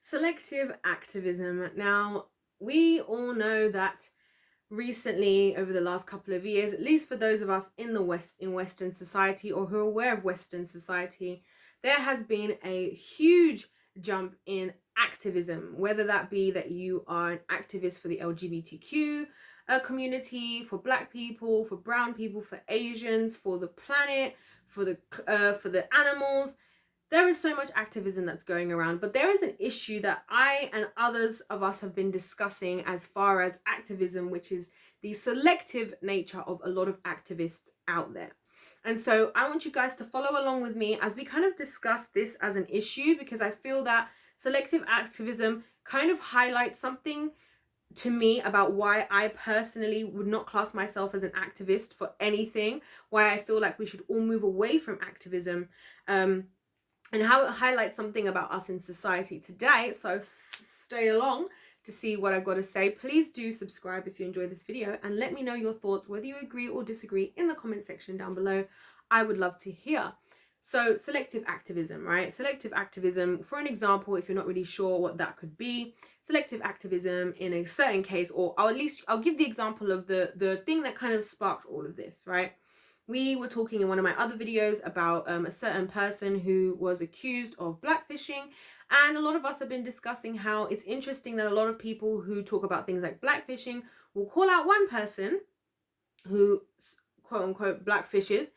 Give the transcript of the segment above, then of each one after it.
Selective activism. Now, we all know that recently, over the last couple of years, at least for those of us in the West, in Western society, or who are aware of Western society, there has been a huge jump in activism, whether that be that you are an activist for the LGBTQ community, for Black people, for brown people, for Asians, for the planet, for the animals. There is so much activism that's going around, but there is an issue that I and others of us have been discussing as far as activism, which is the selective nature of a lot of activists out there. And so I want you guys to follow along with me as we kind of discuss this as an issue, because I feel that selective activism kind of highlights something to me about why I personally would not class myself as an activist for anything, why I feel like we should all move away from activism. And how it highlights something about us in society today. So stay along to see what I've got to say. Please do subscribe if you enjoy this video, and let me know your thoughts, whether you agree or disagree, in the comment section down below. I would love to hear. So selective activism, right? Selective activism, for an example, if you're not really sure what that could be, selective activism in a certain case, or I'll give the example of the thing that kind of sparked all of this, right? We were talking in one of my other videos about a certain person who was accused of blackfishing, and a lot of us have been discussing how it's interesting that a lot of people who talk about things like blackfishing will call out one person who quote unquote blackfishes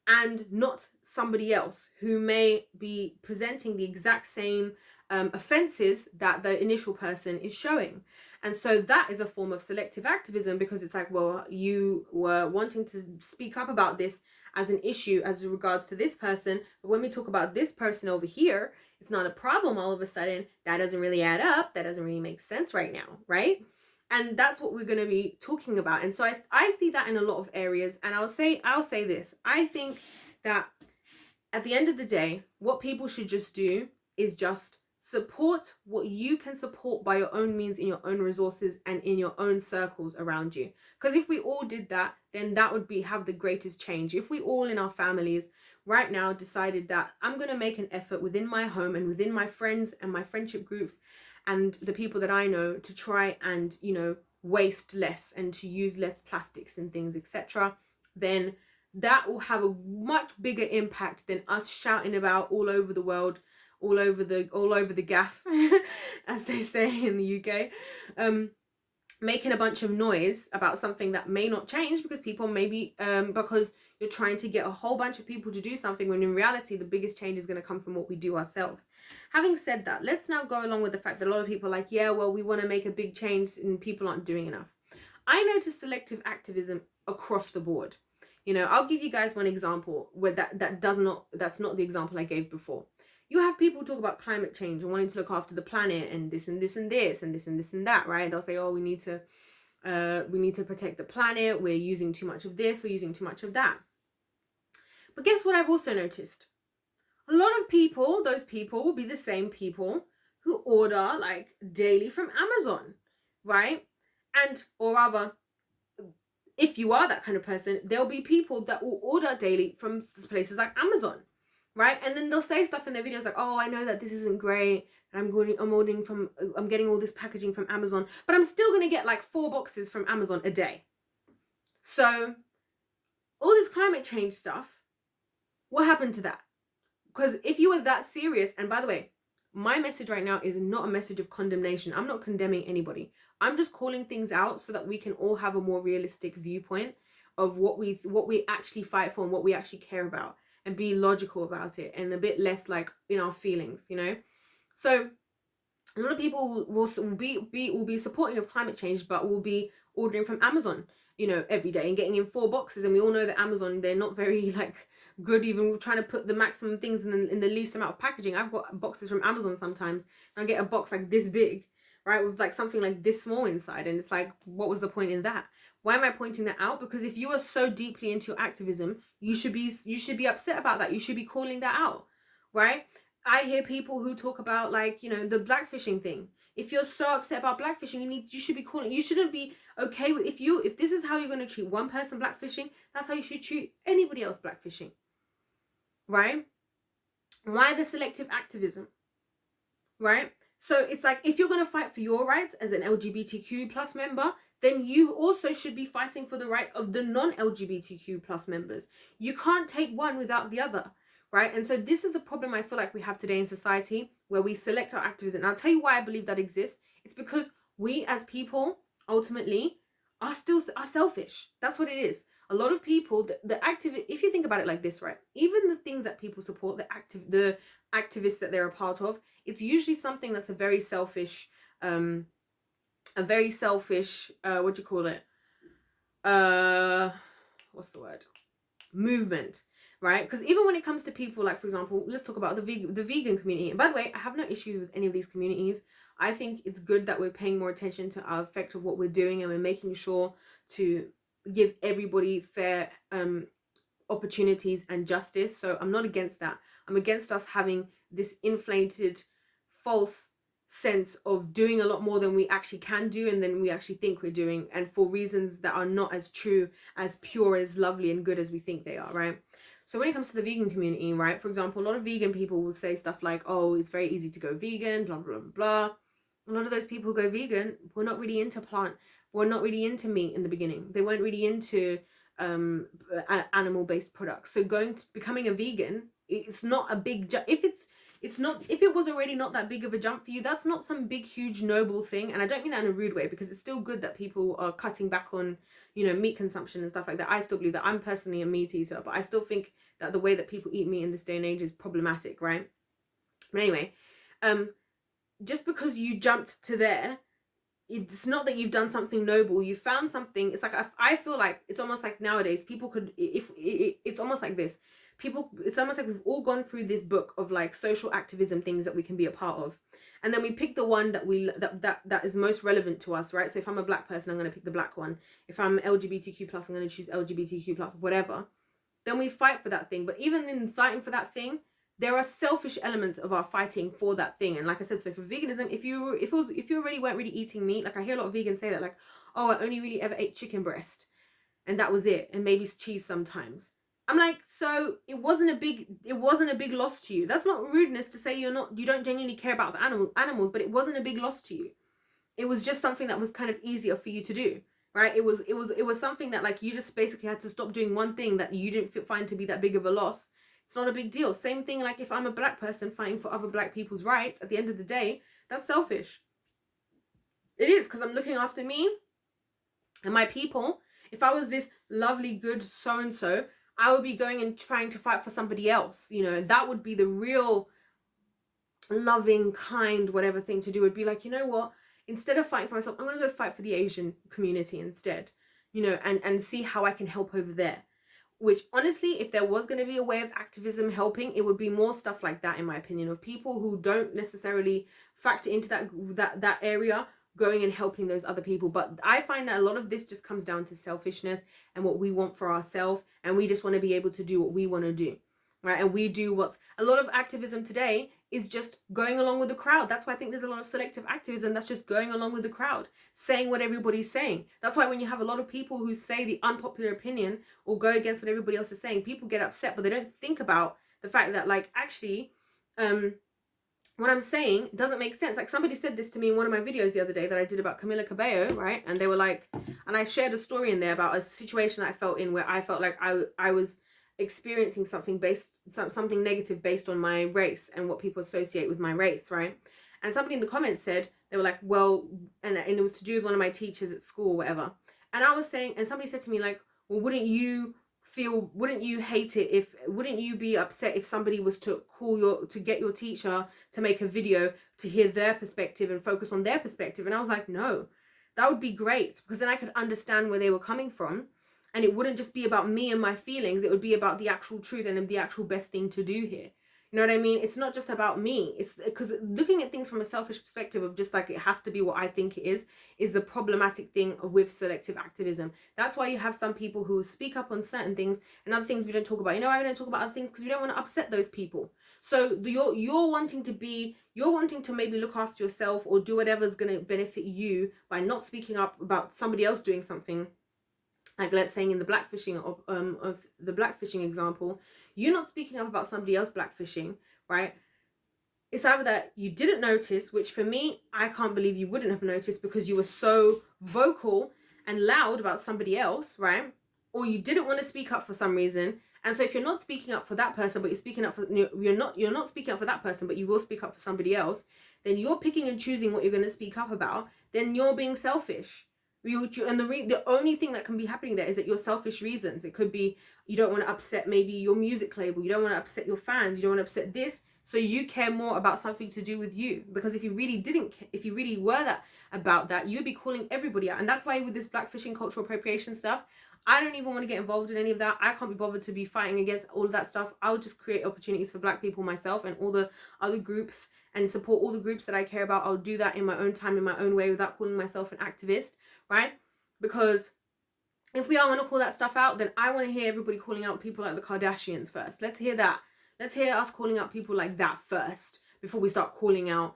and not somebody else who may be presenting the exact same offenses that the initial person is showing. And so that is a form of selective activism, because it's like, well, you were wanting to speak up about this as an issue as regards to this person, but when we talk about this person over here, it's not a problem all of a sudden. That doesn't really add up. That doesn't really make sense right now, right? And that's what we're going to be talking about. And so I see that in a lot of areas. And I'll say this. I think that at the end of the day, what people should just do is just support what you can support by your own means, in your own resources, and in your own circles around you. Because if we all did that, then that would have the greatest change. If we all in our families right now decided that I'm going to make an effort within my home and within my friends and my friendship groups and the people that I know to try and, you know, waste less and to use less plastics and things, etc., then that will have a much bigger impact than us shouting about all over the world, all over the gaff, as they say in the UK, making a bunch of noise about something that may not change, because people maybe because you're trying to get a whole bunch of people to do something, when in reality the biggest change is going to come from what we do ourselves. Having said that, let's now go along with the fact that a lot of people are like, yeah, well, we want to make a big change and people aren't doing enough. I notice selective activism across the board. You know, I'll give you guys one example where that's not the example I gave before. You have people talk about climate change and wanting to look after the planet and this and this and this and this and this and that, right? They'll say, oh, we need to protect the planet, we're using too much of this, we're using too much of that. But guess what I've also noticed? A lot of people, those people will be the same people who order like daily from Amazon, right? And or rather, if you are that kind of person, there'll be people that will order daily from places like Amazon, right? And then they'll say stuff in their videos like, oh, I know that this isn't great, and I'm getting all this packaging from Amazon, but I'm still going to get like 4 boxes from Amazon a day. So all this climate change stuff, what happened to that? Because if you were that serious, and by the way, my message right now is not a message of condemnation. I'm not condemning anybody. I'm just calling things out so that we can all have a more realistic viewpoint of what we actually fight for and what we actually care about, and be logical about it, and a bit less like in our feelings, you know. So a lot of people will be supporting of climate change, but will be ordering from Amazon, you know, every day and getting in 4 boxes. And we all know that Amazon, they're not very like good, even trying to put the maximum things in the least amount of packaging. I've got boxes from Amazon sometimes, and I get a box like this big, right, with like something like this small inside, and it's like, what was the point in that? Why am I pointing that out? Because if you are so deeply into your activism, you should be upset about that. You should be calling that out, right? I hear people who talk about, like, you know, the blackfishing thing. If you're so upset about blackfishing, you should be calling. You shouldn't be okay with, if this is how you're going to treat one person blackfishing, that's how you should treat anybody else blackfishing, right? Why the selective activism, right? So it's like, if you're going to fight for your rights as an LGBTQ plus member, then you also should be fighting for the rights of the non-LGBTQ plus members. You can't take one without the other, right? And so this is the problem I feel like we have today in society, where we select our activism. And I'll tell you why I believe that exists. It's because we as people ultimately are selfish. That's what it is. A lot of people, if you think about it like this, right? Even the things that people support, the activists that they're a part of, it's usually something that's a very selfish, what do you call it? What's the word? Movement, right? Because even when it comes to people like, for example, let's talk about the vegan community. And by the way, I have no issues with any of these communities. I think it's good that we're paying more attention to our effect of what we're doing, and we're making sure to give everybody fair opportunities and justice. So I'm not against that. I'm against us having this inflated, false sense of doing a lot more than we actually can do, and then we actually think we're doing, and for reasons that are not as true, as pure, as lovely and good as we think they are, right? So when it comes to the vegan community, right, for example, a lot of vegan people will say stuff like, oh, it's very easy to go vegan, blah blah blah blah. A lot of those people who go vegan were not really into were not really into meat in the beginning. They weren't really into animal-based products. So becoming a vegan, it's not a big jump. If it was already not that big of a jump for you, that's not some big huge noble thing. And I don't mean that in a rude way, because it's still good that people are cutting back on, you know, meat consumption and stuff like that. I still believe that. I'm personally a meat eater, but I still think that the way that people eat meat in this day and age is problematic, right? But anyway, just because you jumped to there, it's not that you've done something noble. You found something. It's like, I feel like it's almost like nowadays people could, it's almost like this. It's almost like we've all gone through this book of like social activism things that we can be a part of, and then we pick the one that is most relevant to us, right? So if I'm a black person, I'm going to pick the black one. If I'm LGBTQ plus, I'm going to choose LGBTQ plus, whatever. Then we fight for that thing. But even in fighting for that thing, there are selfish elements of our fighting for that thing. And like I said, so for veganism, if you already weren't really eating meat, like I hear a lot of vegans say that, like, oh, I only really ever ate chicken breast, and that was it, and maybe cheese sometimes. I'm like, so it wasn't a big loss to you. That's not rudeness to say you don't genuinely care about the animals, but it wasn't a big loss to you. It was just something that was kind of easier for you to do, right? It was something that, like, you just basically had to stop doing one thing that you didn't find to be that big of a loss. It's not a big deal. Same thing, like, if I'm a black person fighting for other black people's rights, at the end of the day, that's selfish. It is, because I'm looking after me and my people. If I was this lovely, good so-and-so, I would be going and trying to fight for somebody else. You know, that would be the real loving, kind, whatever thing to do. Would be like, you know what? Instead of fighting for myself, I'm going to go fight for the Asian community instead. You know, and see how I can help over there. Which, honestly, if there was going to be a way of activism helping, it would be more stuff like that, in my opinion, of people who don't necessarily factor into that area, going and helping those other people. But I find that a lot of this just comes down to selfishness and what we want for ourselves, and we just want to be able to do what we want to do, right? And we do what's a lot of activism today is just going along with the crowd. That's why I think there's a lot of selective activism that's just going along with the crowd, saying what everybody's saying. That's why when you have a lot of people who say the unpopular opinion or go against what everybody else is saying, people get upset, but they don't think about the fact that, like, actually, what I'm saying doesn't make sense. Like, somebody said this to me in one of my videos the other day that I did about Camila Cabello, right? And they were like, and I shared a story in there about a situation I felt in where I felt like I was experiencing something negative based on my race and what people associate with my race, right? And somebody in the comments said, they were like, well, and it was to do with one of my teachers at school or whatever. And I was saying, and somebody said to me, like, well, wouldn't you hate it wouldn't you be upset if somebody was to get your teacher to make a video to hear their perspective and focus on their perspective? And I was like, no, that would be great, because then I could understand where they were coming from. And it wouldn't just be about me and my feelings. It would be about the actual truth and the actual best thing to do here. You know what I mean? It's not just about me. It's because looking at things from a selfish perspective of just like it has to be what I think it is the problematic thing with selective activism. That's why you have some people who speak up on certain things and other things we don't talk about. You know why we don't talk about other things? Because we don't want to upset those people. So you're wanting to maybe look after yourself or do whatever's going to benefit you by not speaking up about somebody else doing something. Like, let's say in the blackfishing of the blackfishing example, you're not speaking up about somebody else blackfishing, right? it's either that you didn't notice, which for me, I can't believe you wouldn't have noticed because you were so vocal and loud about somebody else, right? Or you didn't want to speak up for some reason. And so if you're not speaking up for that person, but you're speaking up for, you're not speaking up for that person, but you will speak up for somebody else, then you're picking and choosing what you're going to speak up about. Then you're being selfish. And the only thing that can be happening there is that your selfish reasons. It could be you don't want to upset maybe your music label, you don't want to upset your fans, you don't want to upset this, so you care more about something to do with you. Because if you really were that about that, you'd be calling everybody out. And that's why with this blackfishing, cultural appropriation stuff, I don't even want to get involved in any of that. I can't be bothered to be fighting against all of that stuff. I'll just create opportunities for black people myself and all the other groups, and support all the groups that I care about. I'll do that in my own time, in my own way, without calling myself an activist, right? Because if we are want to call that stuff out, then I want to hear everybody calling out people like the Kardashians first. Let's hear that. Let's hear us calling out people like that first before we start calling out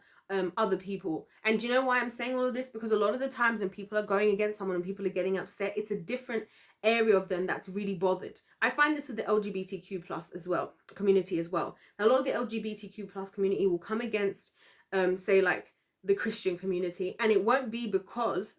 other people. And do you know why I'm saying all of this? Because a lot of the times when people are going against someone and people are getting upset, it's a different area of them that's really bothered. I find this with the LGBTQ plus as well, community as well. Now, a lot of the LGBTQ plus community will come against, say, like the Christian community, and it won't be because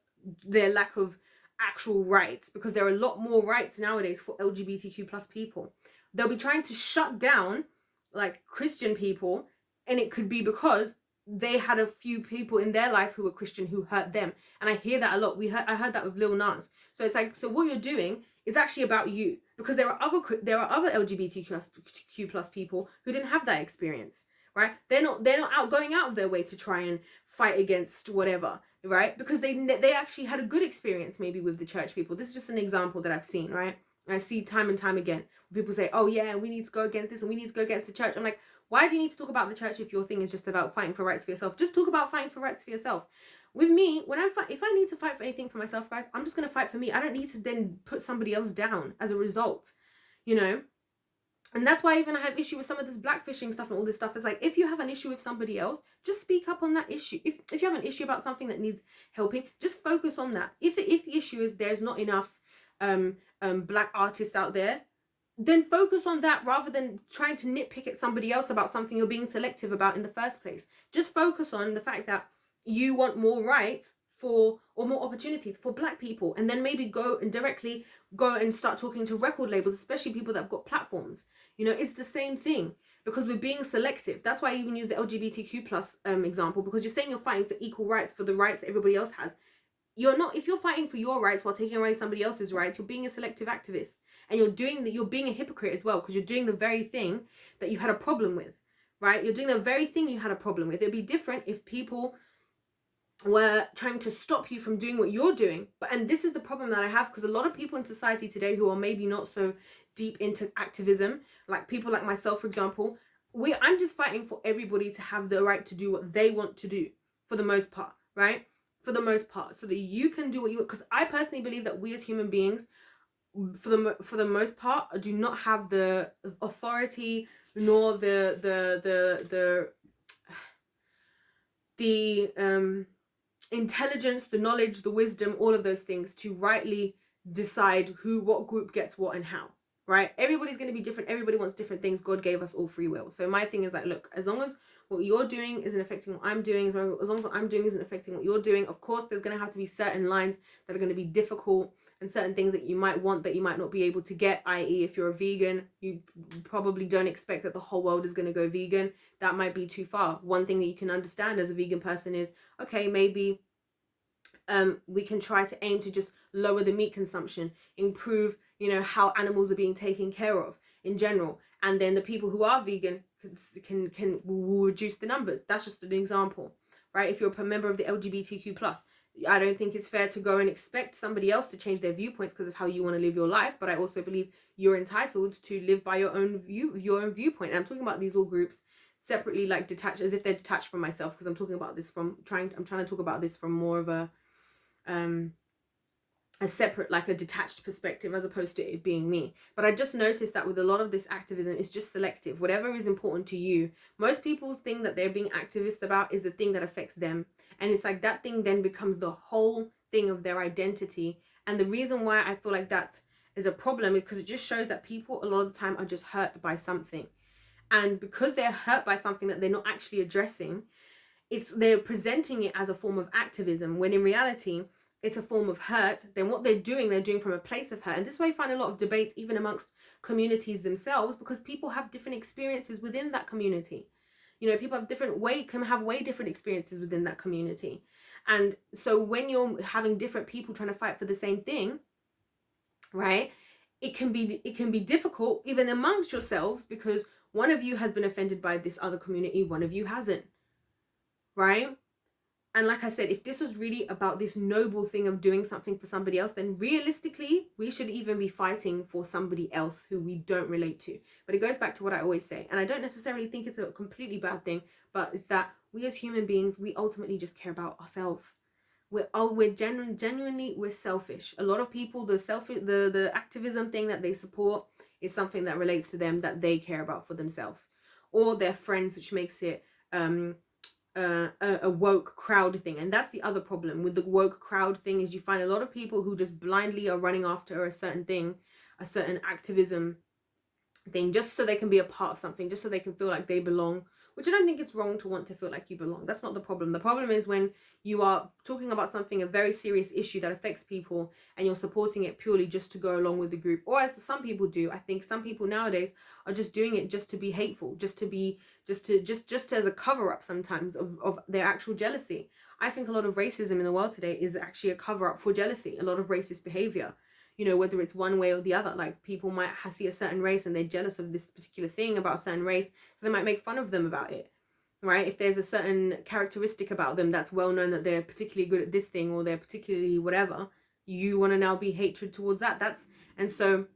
their lack of actual rights, because there are a lot more rights nowadays for LGBTQ plus people. They'll be trying to shut down like Christian people, and it could be because they had a few people in their life who were Christian who hurt them. And I hear that a lot. I heard that with Lil Nas. So it's like, so what you're doing is actually about you, because there are other LGBTQ plus people who didn't have that experience, right? They're not going out of their way to try and fight against whatever, right? Because they actually had a good experience maybe with the church people. This is just an example that I've seen, right? And I see time and time again. People say, oh yeah, we need to go against this and we need to go against the church. I'm like, why do you need to talk about the church if your thing is just about fighting for rights for yourself? Just talk about fighting for rights for yourself. With me, when if I need to fight for anything for myself, guys, I'm just going to fight for me. I don't need to then put somebody else down as a result, you know? And that's why even I have issue with some of this blackfishing stuff and all this stuff. It's like, if you have an issue with somebody else, just speak up on that issue. If you have an issue about something that needs helping, just focus on that. If the issue is there's not enough black artists out there, then focus on that rather than trying to nitpick at somebody else about something you're being selective about in the first place. Just focus on the fact that you want more rights for, or more opportunities for black people, and then maybe go and start talking to record labels, especially people that have got platforms. You know, it's the same thing, because we're being selective. That's why I even use the LGBTQ plus example, because you're saying you're fighting for equal rights, for the rights everybody else has. You're not. If you're fighting for your rights while taking away somebody else's rights, you're being a selective activist. And you're being a hypocrite as well, because you're doing the very thing that you had a problem with, right? You're doing the very thing you had a problem with. It'd be different if people were trying to stop you from doing what you're doing. And this is the problem that I have, because a lot of people in society today who are maybe not so deep into activism, like people like myself, for example, I'm just fighting for everybody to have the right to do what they want to do, for the most part, right? For the most part, so that you can do what you want. Because I personally believe that we as human beings, for the most part, do not have the authority nor the intelligence, the knowledge, the wisdom, all of those things to rightly decide what group gets what and how, right? Everybody's going to be different. Everybody wants different things. God gave us all free will. So my thing is like, look, as long as what you're doing isn't affecting what I'm doing, as long as what I'm doing isn't affecting what you're doing, of course there's going to have to be certain lines that are going to be difficult, and certain things that you might want that you might not be able to get, i.e. if you're a vegan, you probably don't expect that the whole world is going to go vegan. That might be too far. One thing that you can understand as a vegan person is, okay, maybe we can try to aim to just lower the meat consumption, improve, you know, how animals are being taken care of in general, and then the people who are vegan will reduce the numbers. That's just an example, right? If you're a member of the LGBTQ plus, I don't think it's fair to go and expect somebody else to change their viewpoints because of how you want to live your life. But I also believe you're entitled to live by your own viewpoint. And I'm talking about these all groups separately, like detached, as if they're detached from myself, because I'm talking about this I'm trying to talk about this from more of a separate, like a detached perspective, as opposed to it being me. But I just noticed that with a lot of this activism, it's just selective. Whatever is important to you, most people's thing that they're being activists about is the thing that affects them, and it's like that thing then becomes the whole thing of their identity. And the reason why I feel like that is a problem is because it just shows that people a lot of the time are just hurt by something. And because they're hurt by something that they're not actually addressing, they're presenting it as a form of activism, when in reality it's a form of hurt. Then what they're doing from a place of hurt. And this is why you find a lot of debates even amongst communities themselves, because people have different experiences within that community. You know, people have can have way different experiences within that community. And so when you're having different people trying to fight for the same thing, right, it can be difficult even amongst yourselves, because one of you has been offended by this other community, one of you hasn't, right? And like I said, if this was really about this noble thing of doing something for somebody else, then realistically, we should even be fighting for somebody else who we don't relate to. But it goes back to what I always say. And I don't necessarily think it's a completely bad thing, but it's that we as human beings, we ultimately just care about ourselves. We're genuinely, we're selfish. A lot of people, the activism thing that they support is something that relates to them, that they care about for themselves or their friends, which makes it a woke crowd thing. And that's the other problem with the woke crowd thing, is you find a lot of people who just blindly are running after a certain thing, a certain activism thing, just so they can be a part of something, just so they can feel like they belong. Which I don't think it's wrong to want to feel like you belong. That's not the problem. The problem is when you are talking about something, a very serious issue that affects people, and you're supporting it purely just to go along with the group. Or as some people do. I think some people nowadays are just doing it just to be hateful, just as a cover-up sometimes of their actual jealousy. I think a lot of racism in the world today is actually a cover-up for jealousy. A lot of racist behavior, you know, whether it's one way or the other. Like, people might see a certain race and they're jealous of this particular thing about a certain race, so they might make fun of them about it, right? If there's a certain characteristic about them that's well known, that they're particularly good at this thing, or they're particularly whatever, you want to now be hatred towards that. And so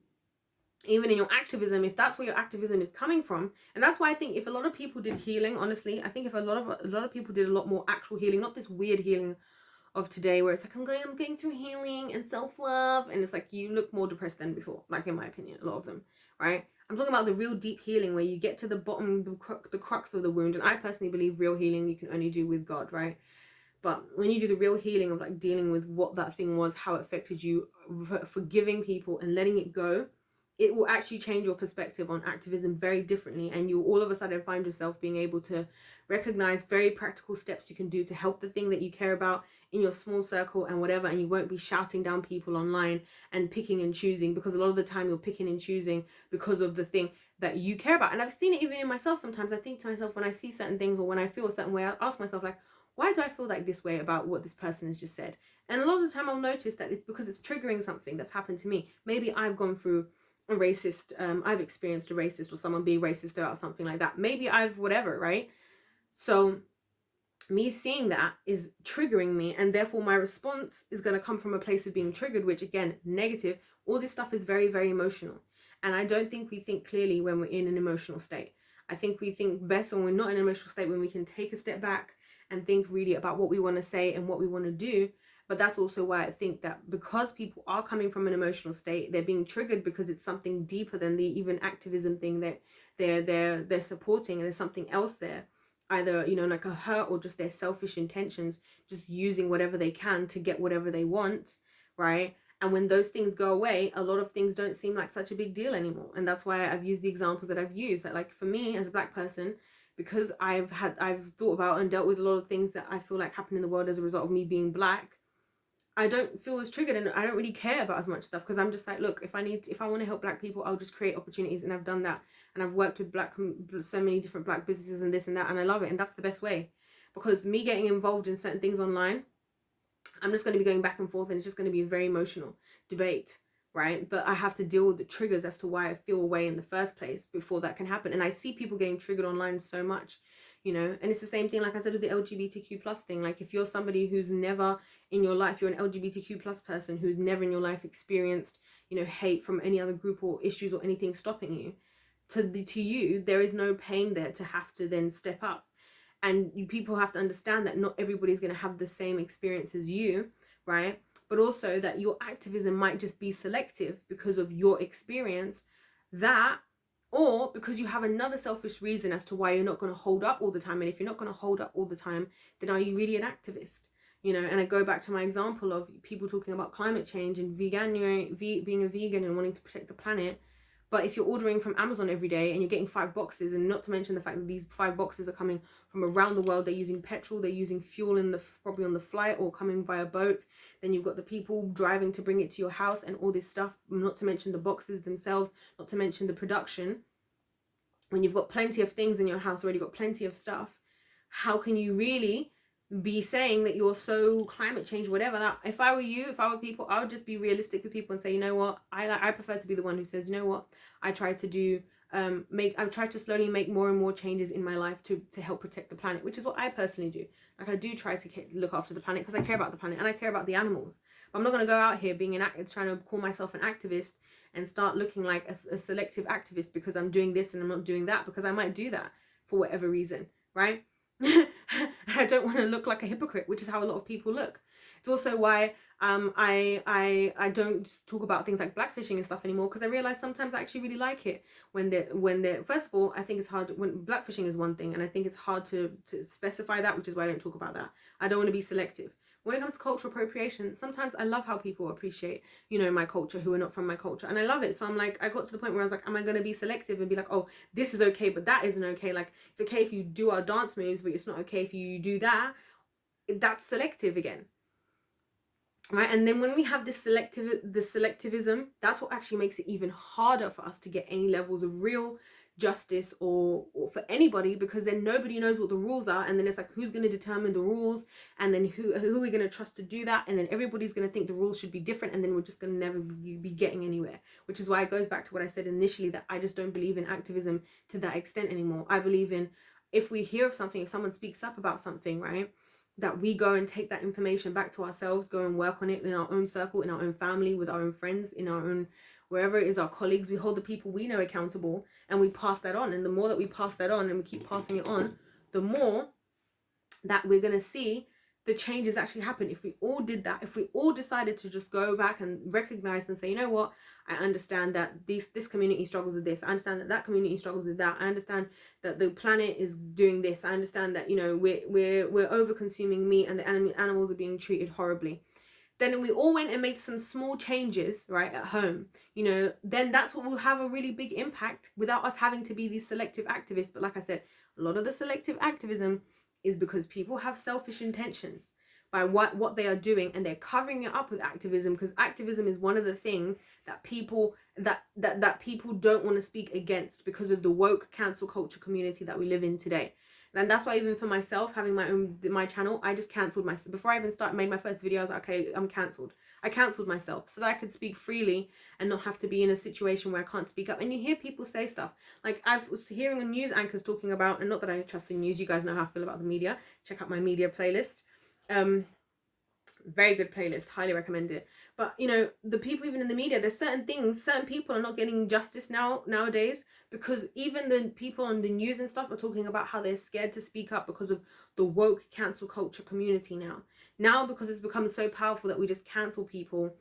even in your activism, if that's where your activism is coming from, and that's why I think if a lot of people did healing, honestly, I think if a lot of people did a lot more actual healing, not this weird healing of today where it's like, I'm going through healing and self-love, and it's like you look more depressed than before, like, in my opinion, a lot of them, right? I'm talking about the real deep healing where you get to the bottom, the crux of the wound. And I personally believe real healing you can only do with God, right? But when you do the real healing of like dealing with what that thing was, how it affected you, forgiving people and letting it go, it will actually change your perspective on activism very differently. And you all of a sudden find yourself being able to recognize very practical steps you can do to help the thing that you care about in your small circle and whatever. And you won't be shouting down people online and picking and choosing, because a lot of the time you're picking and choosing because of the thing that you care about. And I've seen it even in myself sometimes. I think to myself, when I see certain things or when I feel a certain way, I ask myself, like, why do I feel like this way about what this person has just said? And a lot of the time I'll notice that it's because it's triggering something that's happened to me. Maybe I've gone through a racist, I've experienced a racist or someone being racist about something like that. Maybe I've whatever, right? So me seeing that is triggering me, and therefore my response is going to come from a place of being triggered, which again, negative. All this stuff is very, very emotional. And I don't think we think clearly when we're in an emotional state. I think we think best when we're not in an emotional state, when we can take a step back and think really about what we want to say and what we want to do. But that's also why I think that because people are coming from an emotional state, they're being triggered because it's something deeper than the even activism thing that they're supporting, and there's something else there, either, you know, like a hurt or just their selfish intentions, just using whatever they can to get whatever they want, right? And when those things go away, a lot of things don't seem like such a big deal anymore. And that's why I've used the examples that I've used, that like for me as a Black person, because I've thought about and dealt with a lot of things that I feel like happen in the world as a result of me being Black, I don't feel as triggered, and I don't really care about as much stuff, because I'm just like, look, if I want to help Black people, I'll just create opportunities. And I've done that, and I've worked with so many different Black businesses and this and that, and I love it. And that's the best way, because me getting involved in certain things online, I'm just going to be going back and forth, and it's just going to be a very emotional debate, right? But I have to deal with the triggers as to why I feel away in the first place before that can happen. And I see people getting triggered online so much, you know. And it's the same thing, like I said, with the LGBTQ plus thing. Like, if you're somebody who's never in your life, you're an LGBTQ plus person who's never in your life experienced, you know, hate from any other group or issues or anything stopping you, to you there is no pain there to have to then step up. And people have to understand that not everybody's going to have the same experience as you, right? But also that your activism might just be selective because of your experience, that, or because you have another selfish reason as to why you're not going to hold up all the time. And if you're not going to hold up all the time, then are you really an activist? You know, and I go back to my example of people talking about climate change and being a vegan and wanting to protect the planet. But if you're ordering from Amazon every day and you're getting 5 boxes, and not to mention the fact that these 5 boxes are coming from around the world, they're using petrol, they're using fuel in the probably on the flight or coming via boat. Then you've got the people driving to bring it to your house and all this stuff, not to mention the boxes themselves, not to mention the production. When you've got plenty of things in your house, already got plenty of stuff, how can you really be saying that you're so climate change, whatever? Now, if I were you, if I were people, I would just be realistic with people and say, you know what, I prefer to be the one who says, you know what, I try to do I've tried to slowly make more and more changes in my life to help protect the planet, which is what I personally do. Like, I do try to look after the planet because I care about the planet and I care about the animals. But I'm not going to go out here being trying to call myself an activist and start looking like a selective activist because I'm doing this and I'm not doing that, because I might do that for whatever reason, right? I don't want to look like a hypocrite, which is how a lot of people look. It's also why I don't talk about things like blackfishing and stuff anymore, because I realize sometimes I actually really like it when they're first of all, I think it's hard when blackfishing is one thing, and I think it's hard to specify that, which is why I don't talk about that. I don't want to be selective. When it comes to cultural appropriation, sometimes I love how people appreciate, you know, my culture who are not from my culture, and I love it. So I'm like, I got to the point where I was like, am I going to be selective and be like, oh, this is okay, but that isn't okay? Like, it's okay if you do our dance moves, but it's not okay if you do that. That's selective again, right? And then when we have this selectivism, that's what actually makes it even harder for us to get any levels of real justice or for anybody, because then nobody knows what the rules are, and then it's like, who's going to determine the rules, and then who are we going to trust to do that, and then everybody's going to think the rules should be different, and then we're just going to never be getting anywhere. Which is why it goes back to what I said initially, that I just don't believe in activism to that extent anymore. I believe in, if we hear of something, if someone speaks up about something, right, that we go and take that information back to ourselves, go and work on it in our own circle, in our own family, with our own friends, in our own, wherever it is, our colleagues. We hold the people we know accountable and we pass that on. And the more that we pass that on and we keep passing it on, the more that we're going to see the changes actually happen. If we all did that, if we all decided to just go back and recognize and say, you know what, I understand that this community struggles with this, I understand that community struggles with that, I understand that the planet is doing this, I understand that, you know, we're over consuming meat and the animals are being treated horribly, then we all went and made some small changes, right, at home, you know, then that's what will have a really big impact without us having to be these selective activists. But like I said, a lot of the selective activism is because people have selfish intentions by what they are doing, and they're covering it up with activism, because activism is one of the things that people that people don't want to speak against because of the woke cancel culture community that we live in today. And that's why, even for myself, having my channel, I just cancelled myself before I even made my first video. I was like, okay, I'm cancelled. I cancelled myself so that I could speak freely and not have to be in a situation where I can't speak up. And you hear people say stuff like, I was hearing news anchors talking about, and not that I trust the news, you guys know how I feel about the media. Check out my media playlist. Very good playlist, highly recommend it. But you know, the people even in the media, there's certain things, certain people are not getting justice nowadays, because even the people on the news and stuff are talking about how they're scared to speak up because of the woke cancel culture community now, because it's become so powerful that we just cancel people.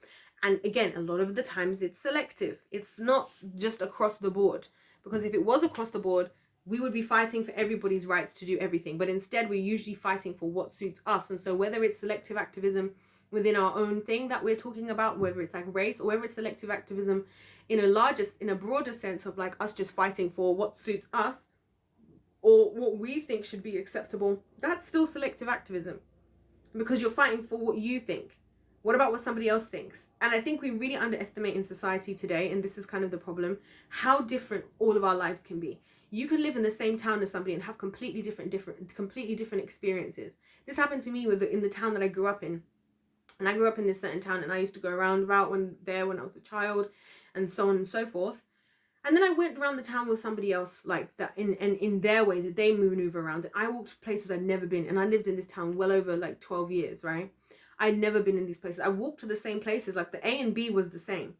And again, a lot of the times it's selective, it's not just across the board, because if it was across the board, we would be fighting for everybody's rights to do everything. But instead, we're usually fighting for what suits us. And so whether it's selective activism within our own thing that we're talking about, whether it's like race, or whether it's selective activism in a broader sense of like us just fighting for what suits us or what we think should be acceptable, that's still selective activism, because you're fighting for what you think. What about what somebody else thinks? And I think we really underestimate in society today, and this is kind of the problem, how different all of our lives can be. You can live in the same town as somebody and have completely different experiences. This happened to me in the town that I grew up in. And I grew up in this certain town, and I used to go around about when I was a child, and so on and so forth. And then I went around the town with somebody else like that, in their way that they maneuver around it. I walked places I'd never been, and I lived in this town well over like 12 years, right? I'd never been in these places. I walked to the same places, like the A and B was the same,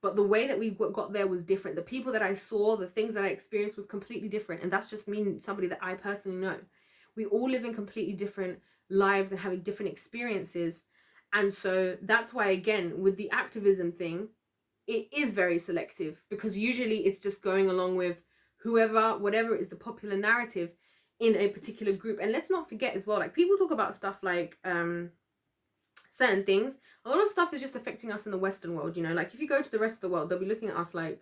but the way that we got there was different. The people that I saw, the things that I experienced was completely different. And that's just me, somebody that I personally know. We all live in completely different lives and having different experiences. And so that's why, again, with the activism thing, it is very selective, because usually it's just going along with whatever is the popular narrative in a particular group. And let's not forget as well, like, people talk about stuff like certain things. A lot of stuff is just affecting us in the Western world, you know, like if you go to the rest of the world, they'll be looking at us like,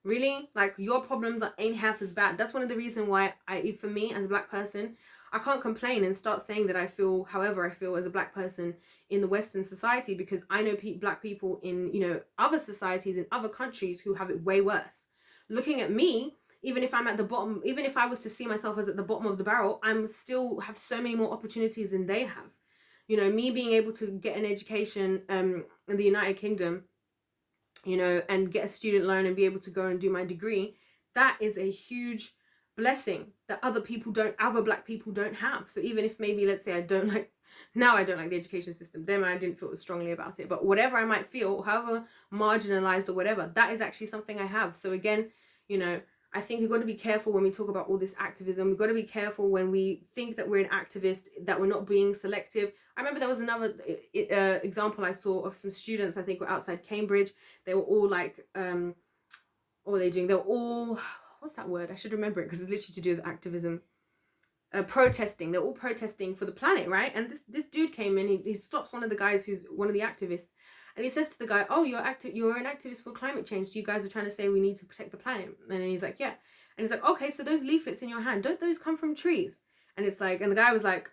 Really? Like, your problems ain't half as bad. That's one of the reasons why for me as a black person, I can't complain and start saying that I feel however I feel as a black person in the Western society, because I know black people in, you know, other societies in other countries who have it way worse. Looking at me, even if I'm at the bottom, even if I was to see myself as at the bottom of the barrel, I'm still have so many more opportunities than they have. You know, me being able to get an education in the United Kingdom, you know, and get a student loan and be able to go and do my degree, that is a huge blessing that other black people don't have. So even if maybe, let's say I don't like the education system, then I didn't feel as strongly about it, but whatever I might feel, however marginalized or whatever, that is actually something I have. So again, you know, I think we've got to be careful when we talk about all this activism. We've got to be careful when we think that we're an activist, that we're not being selective. I remember there was another example I saw of some students, I think were outside Cambridge. They were all like, what were they doing? They were all, what's that word? I should remember it because it's literally to do with activism. Protesting. They're all protesting for the planet, right? And this dude came in. He stops one of the guys who's one of the activists, and he says to the guy, "Oh, you're an activist for climate change. So you guys are trying to say we need to protect the planet?" And then he's like, "Yeah." And he's like, "Okay, so those leaflets in your hand, don't those come from trees?" And it's like, and the guy was like,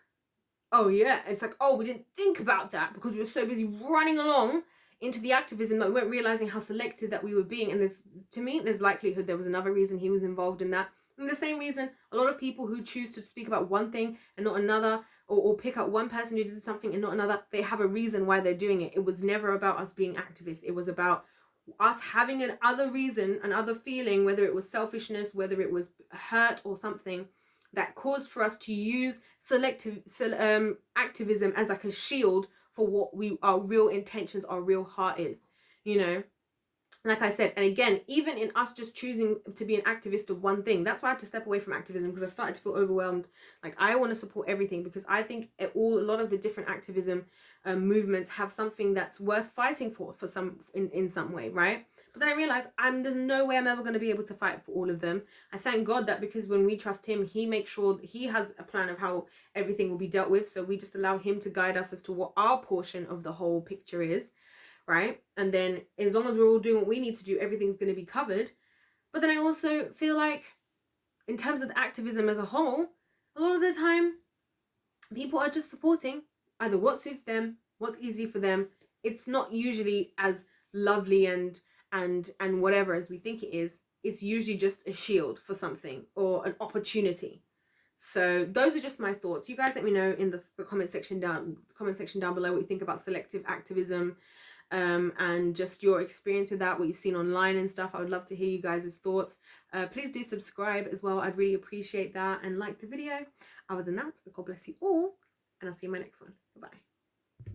"Oh yeah." And it's like, "Oh, we didn't think about that because we were so busy running along into the activism that we weren't realizing how selective that we were being." And to me, there's likelihood there was another reason he was involved in that. And the same reason a lot of people who choose to speak about one thing and not another, or pick up one person who did something and not another, they have a reason why they're doing it. It was never about us being activists. It was about us having another reason, another feeling, whether it was selfishness, whether it was hurt or something, that caused for us to use selective activism as like a shield for what our real intentions, our real heart is, you know. Like I said, and again, even in us just choosing to be an activist of one thing, that's why I had to step away from activism, because I started to feel overwhelmed. Like, I want to support everything, because I think a lot of the different activism movements have something that's worth fighting for some in some way, right? But then I realized there's no way I'm ever going to be able to fight for all of them. I thank God that, because when we trust him, he makes sure that he has a plan of how everything will be dealt with. So we just allow him to guide us as to what our portion of the whole picture is, right? And then as long as we're all doing what we need to do, everything's going to be covered. But then I also feel like, in terms of activism as a whole, a lot of the time people are just supporting either what suits them, what's easy for them. It's not usually as lovely and whatever as we think it is. It's usually just a shield for something or an opportunity. So those are just my thoughts. You guys let me know in the comment section down below what you think about selective activism, and just your experience with that, what you've seen online and stuff. I would love to hear you guys' thoughts. Please do subscribe as well. I'd really appreciate that, and like the video. Other than that, God bless you all, and I'll see you in my next one. Bye-bye.